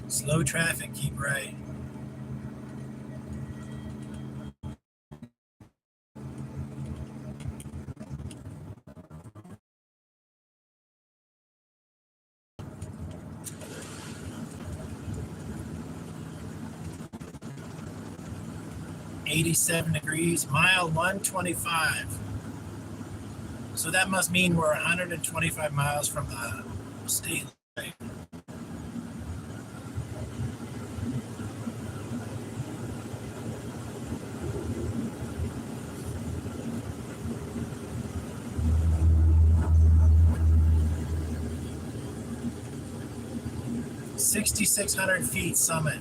Slow traffic, keep right. $87 degrees, mile 125. So that must mean we're 125 miles from the state line. $6,600 feet summit.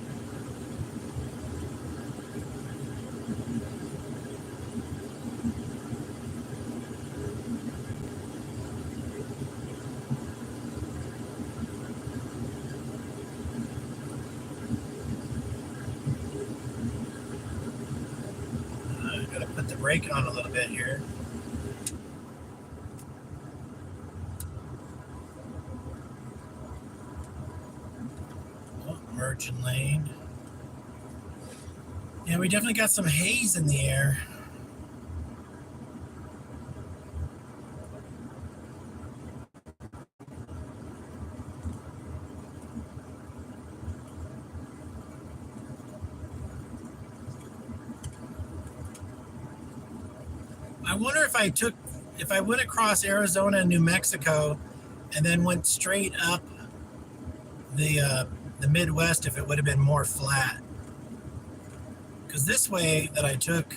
I gotta put the brake on a little bit here. Merchant lane. Yeah, we definitely got some haze in the air. I wonder if I went across Arizona and New Mexico and then went straight up the Midwest, if it would have been more flat. Because this way that I took,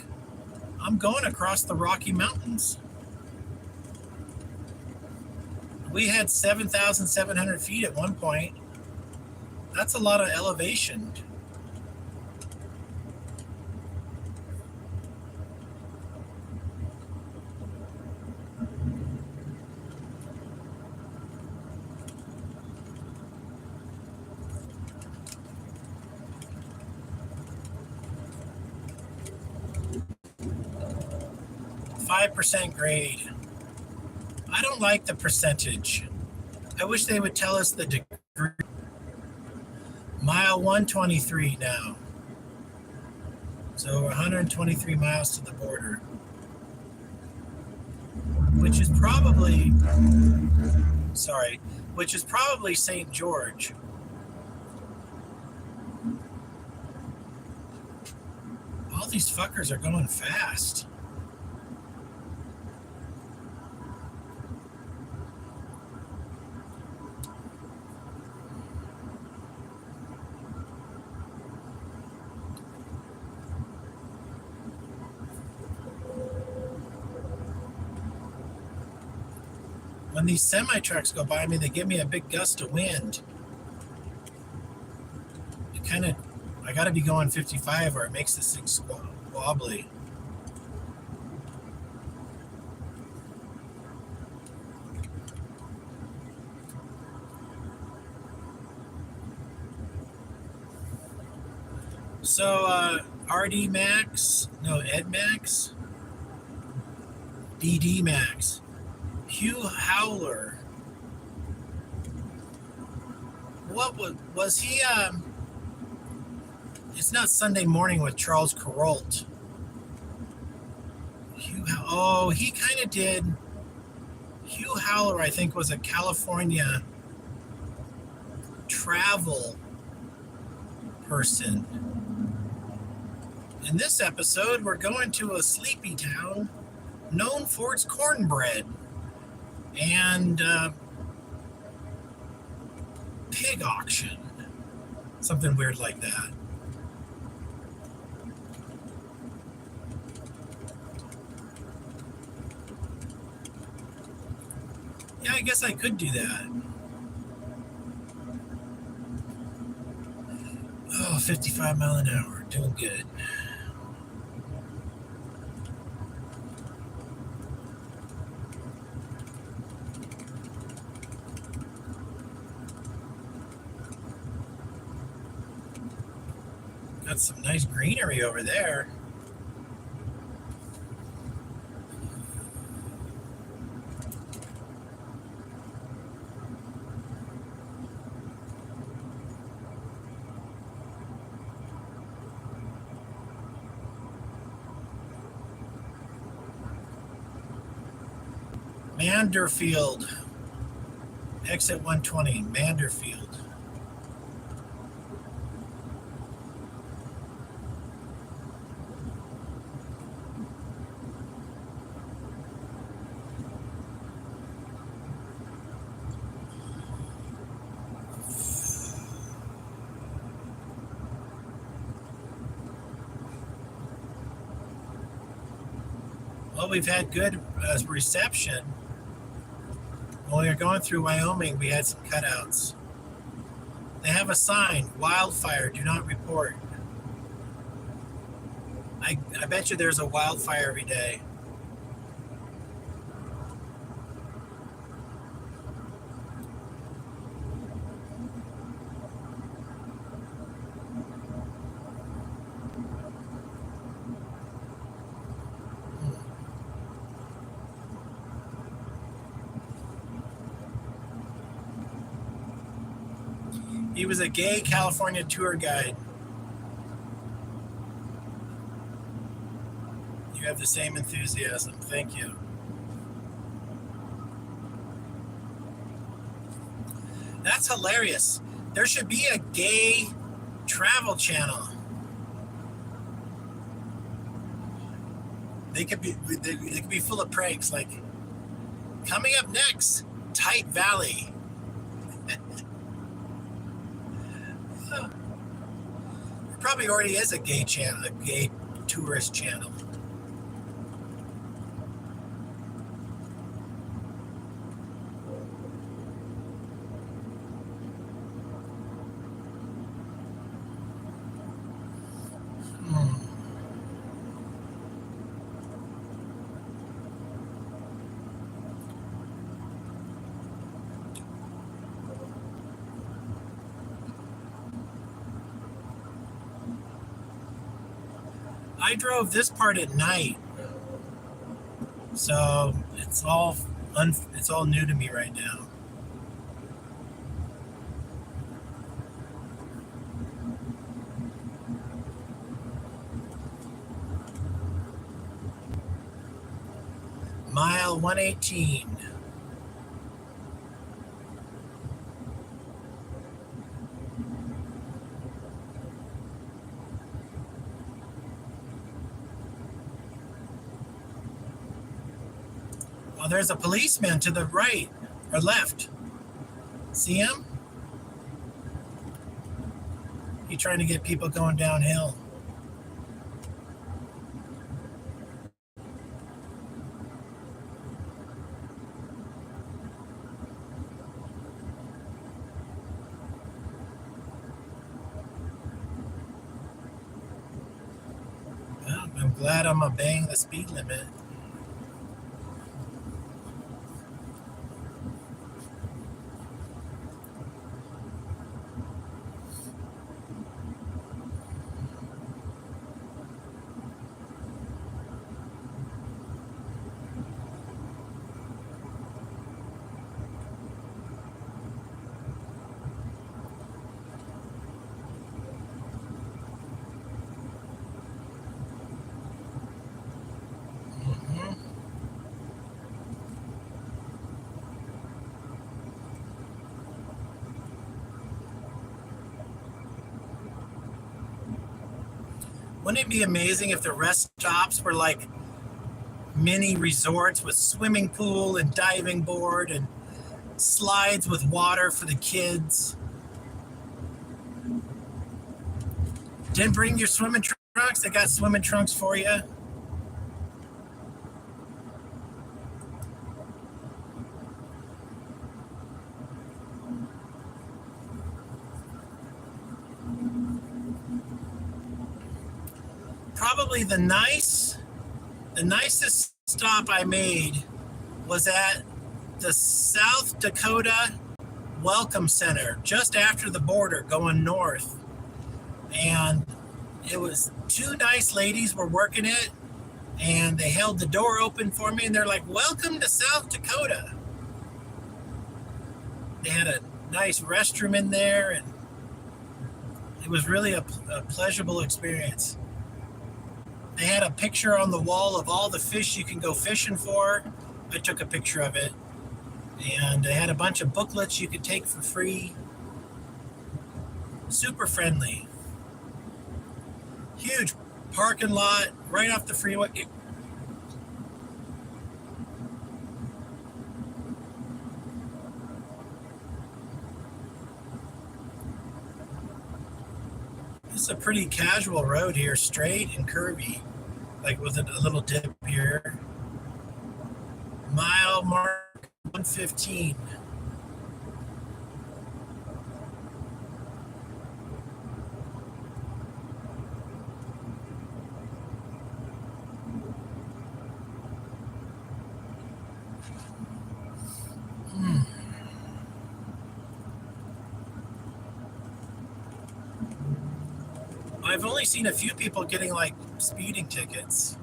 I'm going across the Rocky Mountains. We had 7,700 feet at one point. That's a lot of elevation. 5% grade. I don't like the percentage. I wish they would tell us the degree. Mile 123 now. So 123 miles to the border. Which is probably St. George. All these fuckers are going fast. When these semi-trucks go by me, they give me a big gust of wind. I gotta be going 55 or it makes this thing wobbly. So, RD Max, no, Ed Max, DD Max, Hugh Howler. What was he, it's not Sunday Morning with Charles Kuralt. He kind of did. Hugh Howler, I think, was a California travel person. In this episode, we're going to a sleepy town known for its cornbread and pig auction. Something weird like that. Yeah, I guess I could do that. Oh, 55 mile an hour. Doing good. Got some nice greenery over there. Manderfield. Exit 120, Manderfield. Well, we've had good reception. When we were going through Wyoming, we had some cutouts. They have a sign, wildfire, do not report. I bet you there's a wildfire every day. He was a gay California tour guide. You have the same enthusiasm. Thank you. That's hilarious. There should be a gay travel channel. They could be full of pranks like coming up next, Tight Valley. Probably already is a gay channel, a gay tourist channel. I drove this part at night. So it's all new to me right now. Mile 118. Well, there's a policeman to the right or left. See him? He's trying to get people going downhill. Well, I'm glad I'm obeying the speed limit. Wouldn't it be amazing if the rest stops were like mini resorts with swimming pool and diving board and slides with water for the kids? Didn't bring your swimming trunks? They got swimming trunks for you. Probably the nicest stop I made was at the South Dakota Welcome Center, just after the border going north. And it was two nice ladies were working it, and they held the door open for me, and they're like, "Welcome to South Dakota." They had a nice restroom in there, and it was really a pleasurable experience. They had a picture on the wall of all the fish you can go fishing for. I took a picture of it. And they had a bunch of booklets you could take for free. Super friendly. Huge parking lot right off the freeway. This is a pretty casual road here, straight and curvy, like with a little dip here. Mile mark 115. I've only seen a few people getting like speeding tickets.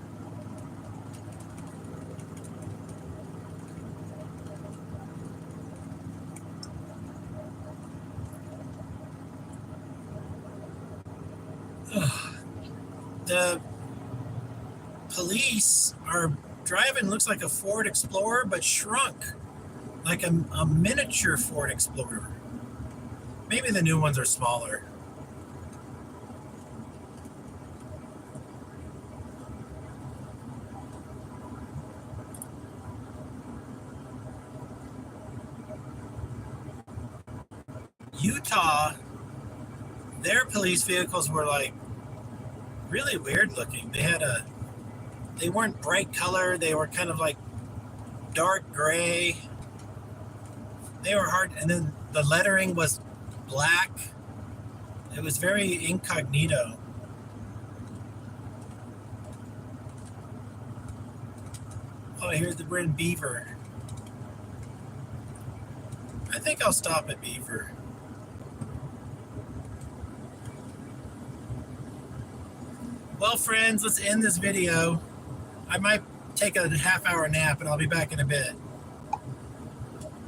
The police are driving, looks like a Ford Explorer, but shrunk, like a miniature Ford Explorer. Maybe the new ones are smaller. Utah, their police vehicles were like really weird looking. They weren't bright color. They were kind of like dark gray. They were hard, and then the lettering was black. It was very incognito. Oh, here's we're in Beaver. I think I'll stop at Beaver. Well, friends, let's end this video. I might take a half-hour nap, and I'll be back in a bit.